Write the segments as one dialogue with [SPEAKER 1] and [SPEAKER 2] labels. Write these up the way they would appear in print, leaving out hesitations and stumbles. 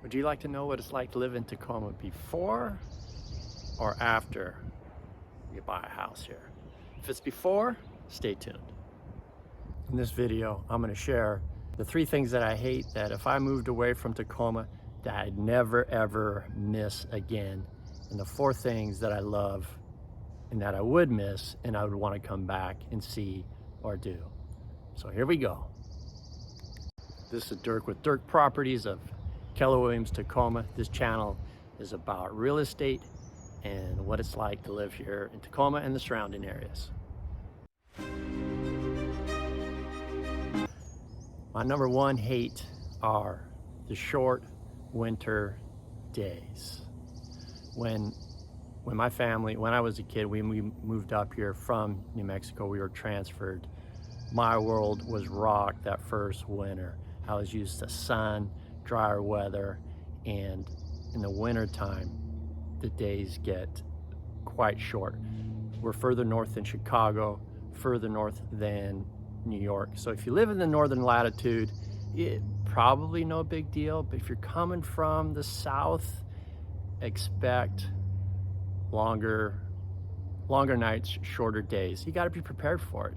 [SPEAKER 1] Would you like to know what it's like to live in Tacoma before or after you buy a house here? If it's before, stay tuned. In this video, I'm going to share the 3 things that I hate that if I moved away from Tacoma, that I'd never ever miss again. And the 4 things that I love and that I would miss and I would want to come back and see or do. So here we go. This is Dirk with Dirk Properties of Keller, Williams, Tacoma. This channel is about real estate and what it's like to live here in Tacoma and the surrounding areas. My number 1 hate are the short winter days. When my family, when I was a kid, we moved up here from New Mexico, we were transferred. My world was rocked that first winter. I was used to sun, drier weather, and in the winter time, the days get quite short. We're further north than Chicago, further north than New York. So if you live in the northern latitude, it probably no big deal, but if you're coming from the south, expect longer nights, shorter days. You got to be prepared for it.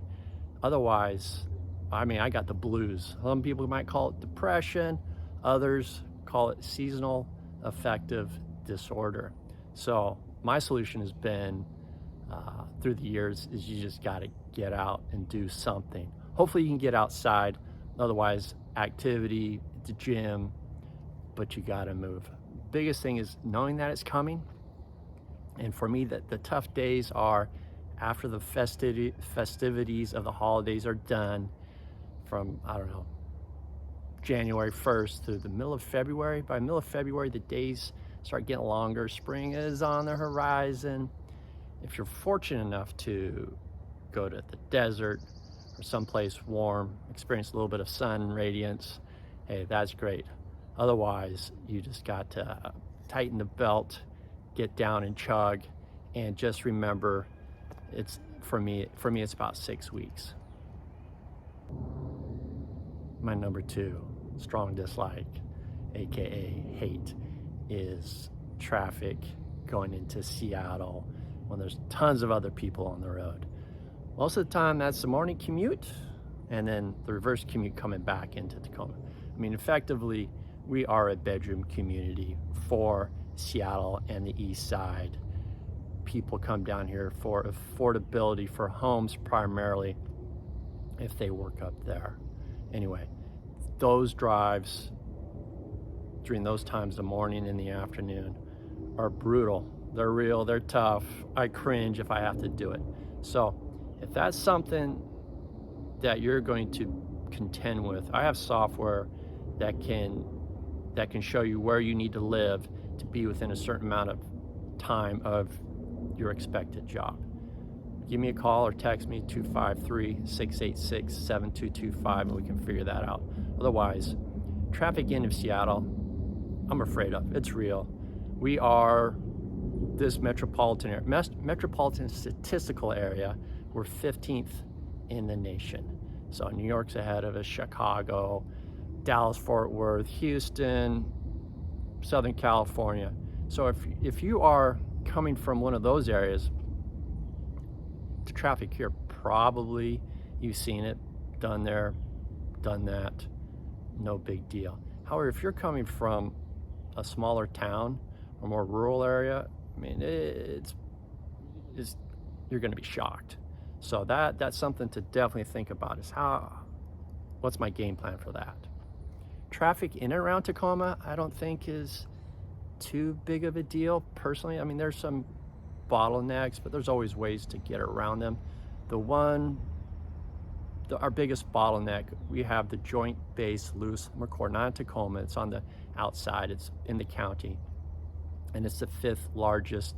[SPEAKER 1] Otherwise, I mean, I got the blues. Some people might call it depression, others call it seasonal affective disorder. So my solution has been through the years is you just got to get out and do something. Hopefully you can get outside, otherwise activity, the gym, but you got to move. Biggest thing is knowing that it's coming. And for me, that the tough days are after the festivities of the holidays are done, from, I don't know, January 1st through the middle of February. By middle of February, the days start getting longer. Spring is on the horizon. If you're fortunate enough to go to the desert or someplace warm, experience a little bit of sun radiance, hey, that's great. Otherwise, you just got to tighten the belt, get down and chug, and just remember, it's for me it's about 6 weeks. My number 2 strong dislike, aka hate, is traffic going into Seattle when there's tons of other people on the road. Most of the time that's the morning commute and then the reverse commute coming back into Tacoma. I mean, effectively, we are a bedroom community for Seattle and the east side. People come down here for affordability for homes primarily if they work up there. Anyway, those drives during those times, the morning and the afternoon, are brutal. They're real, they're tough. I cringe if I have to do it. So if that's something that you're going to contend with, I have software that can show you where you need to live to be within a certain amount of time of your expected job. Give me a call or text me 253-686-7225 and we can figure that out. Otherwise, traffic into Seattle, I'm afraid of. It's real. We are this metropolitan statistical area. We're 15th in the nation. So New York's ahead of us, Chicago, Dallas, Fort Worth, Houston, Southern California. So if you are coming from one of those areas, the traffic here, probably you've seen it, done there, done that, no big deal. However, if you're coming from a smaller town or more rural area, I mean, you're going to be shocked. So that's something to definitely think about, is what's my game plan for that? Traffic in and around Tacoma, I don't think is too big of a deal personally. I mean, there's some bottlenecks, but there's always ways to get around them. Our biggest bottleneck, we have the Joint Base Lewis McChord, not in Tacoma, it's on the outside, it's in the county, and it's the 5th largest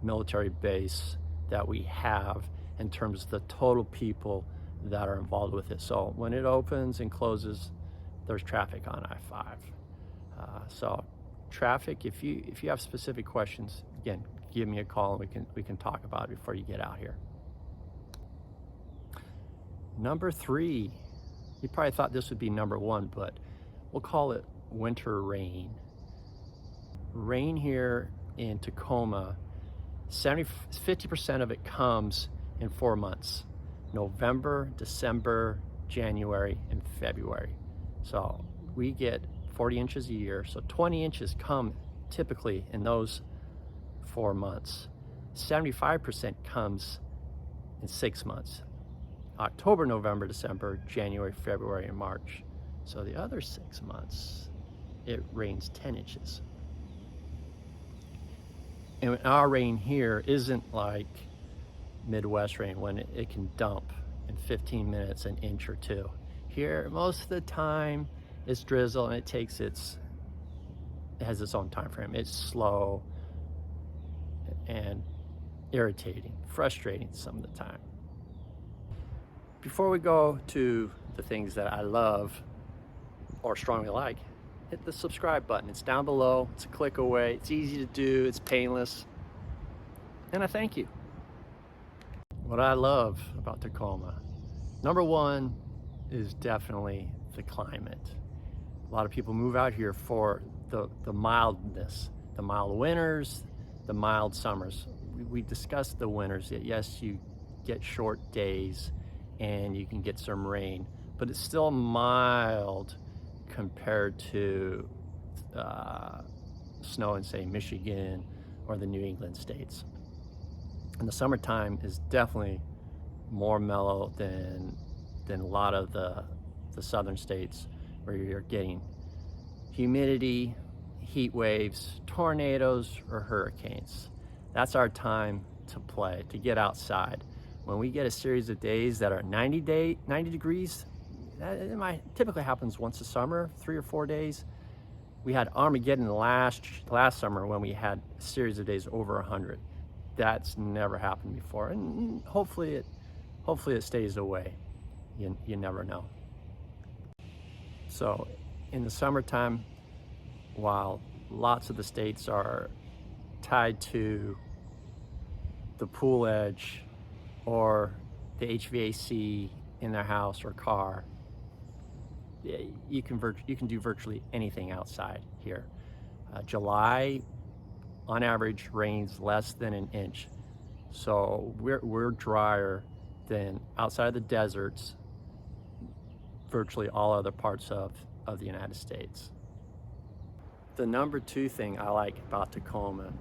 [SPEAKER 1] military base that we have in terms of the total people that are involved with it. So when it opens and closes, there's traffic on I-5. So traffic, if you have specific questions, again, give me a call and we can talk about it before you get out here. Number 3, you probably thought this would be number 1, but we'll call it winter rain. rain here in Tacoma, 50% of it comes in 4 months: November, December, January, and February. So we get 40 inches a year, so 20 inches come typically in those 4 months. 75% comes in 6 months: October, November, December, January, February, and March. So the other 6 months, it rains 10 inches. And our rain here isn't like Midwest rain when it can dump in 15 minutes an inch or two. Here, most of the time, it's drizzle, and it has its own time frame. It's slow and irritating, frustrating some of the time. Before we go to the things that I love or strongly like, hit the subscribe button. It's down below. It's a click away. It's easy to do. It's painless. And I thank you. What I love about Tacoma, number one, is definitely the climate. A lot of people move out here for the mildness, the mild winters, the mild summers. We discussed the winters. Yes, you get short days and you can get some rain, but it's still mild compared to snow in, say, Michigan or the New England states. And the summertime is definitely more mellow than a lot of the southern states, where you're getting humidity, heat waves, tornadoes, or hurricanes. That's our time to play, to get outside. When we get a series of days that are 90 degrees, it typically happens once a summer, 3 or 4 days. We had Armageddon last summer when we had a series of days over 100. That's never happened before, and hopefully it stays away. You never know. So in the summertime, while lots of the states are tied to the pool edge or the HVAC in their house or car, you can do virtually anything outside here. July, on average, rains less than an inch. So we're drier than outside of the deserts, virtually all other parts of the United States. The number two thing I like about Tacoma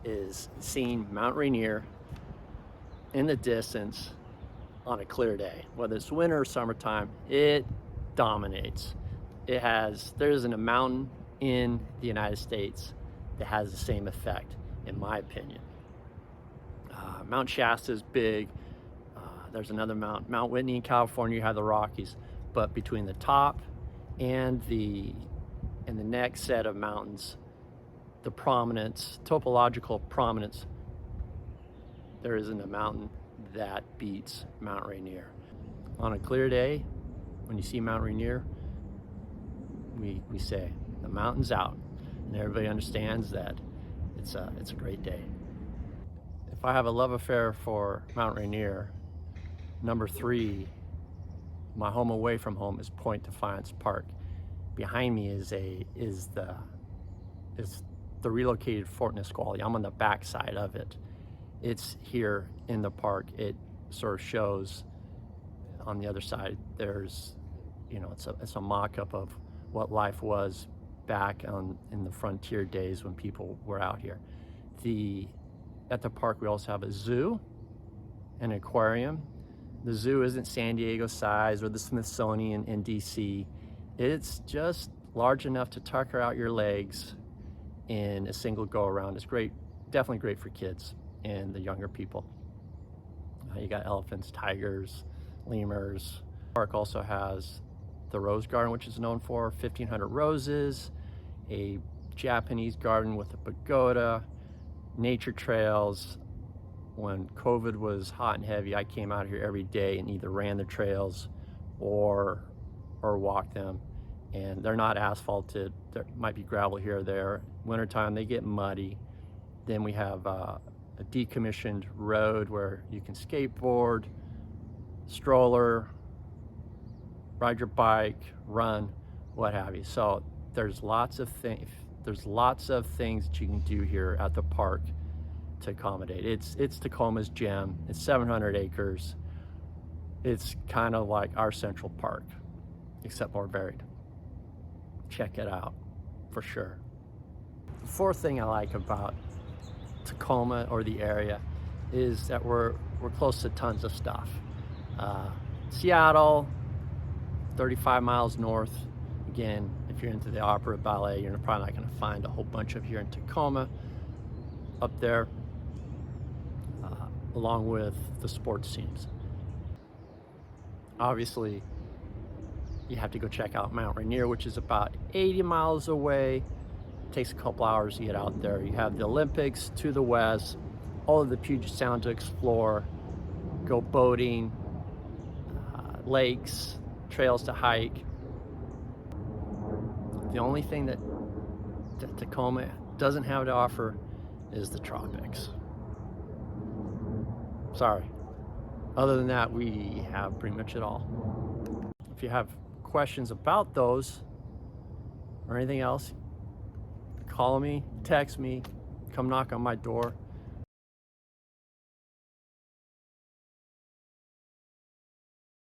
[SPEAKER 1] is seeing Mount Rainier in the distance on a clear day. Whether it's winter or summertime, it dominates. There isn't a mountain in the United States that has the same effect, in my opinion. Mount Shasta is big. There's another Mount Whitney in California. You have the Rockies, but between the top and the next set of mountains, the topological prominence, there isn't a mountain that beats Mount Rainier. On a clear day, when you see Mount Rainier, we say the mountain's out, and everybody understands that it's a great day. If I have a love affair for Mount Rainier, number three, my home away from home, is Point Defiance Park. Behind me is the relocated Fort Nisqually. I'm on the back side of it. It's here in the park. It sort of shows on the other side. There's, it's a mock-up of what life was back in the frontier days when people were out here. At the park, we also have a zoo, an aquarium. The zoo isn't San Diego size or the Smithsonian in DC. It's just large enough to tuck out your legs in a single go around. It's great, definitely great for kids and the younger people. You got elephants, tigers, lemurs. The park also has the rose garden, which is known for 1,500 roses, a Japanese garden with a pagoda, nature trails. When COVID was hot and heavy, I came out here every day and either ran the trails or walked them. And they're not asphalted. There might be gravel here or there. Wintertime, they get muddy. Then we have a decommissioned road where you can skateboard, stroller, ride your bike, run, what have you. So there's lots of There's lots of things that you can do here at the park to accommodate. It's Tacoma's gem. It's 700 acres. It's kind of like our Central Park, except more varied. Check it out, for sure. The fourth thing I like about Tacoma or the area is that we're close to tons of stuff. Seattle, 35 miles north. Again, if you're into the opera ballet, you're probably not going to find a whole bunch of here in Tacoma. Up there, along with the sports teams. Obviously, you have to go check out Mount Rainier, which is about 80 miles away. It takes a couple hours to get out there. You have the Olympics to the west, all of the Puget Sound to explore, go boating, lakes, trails to hike. The only thing that Tacoma doesn't have to offer is the tropics. Sorry. Other than that, we have pretty much it all. If you have questions about those or anything else, call me, text me, come knock on my door.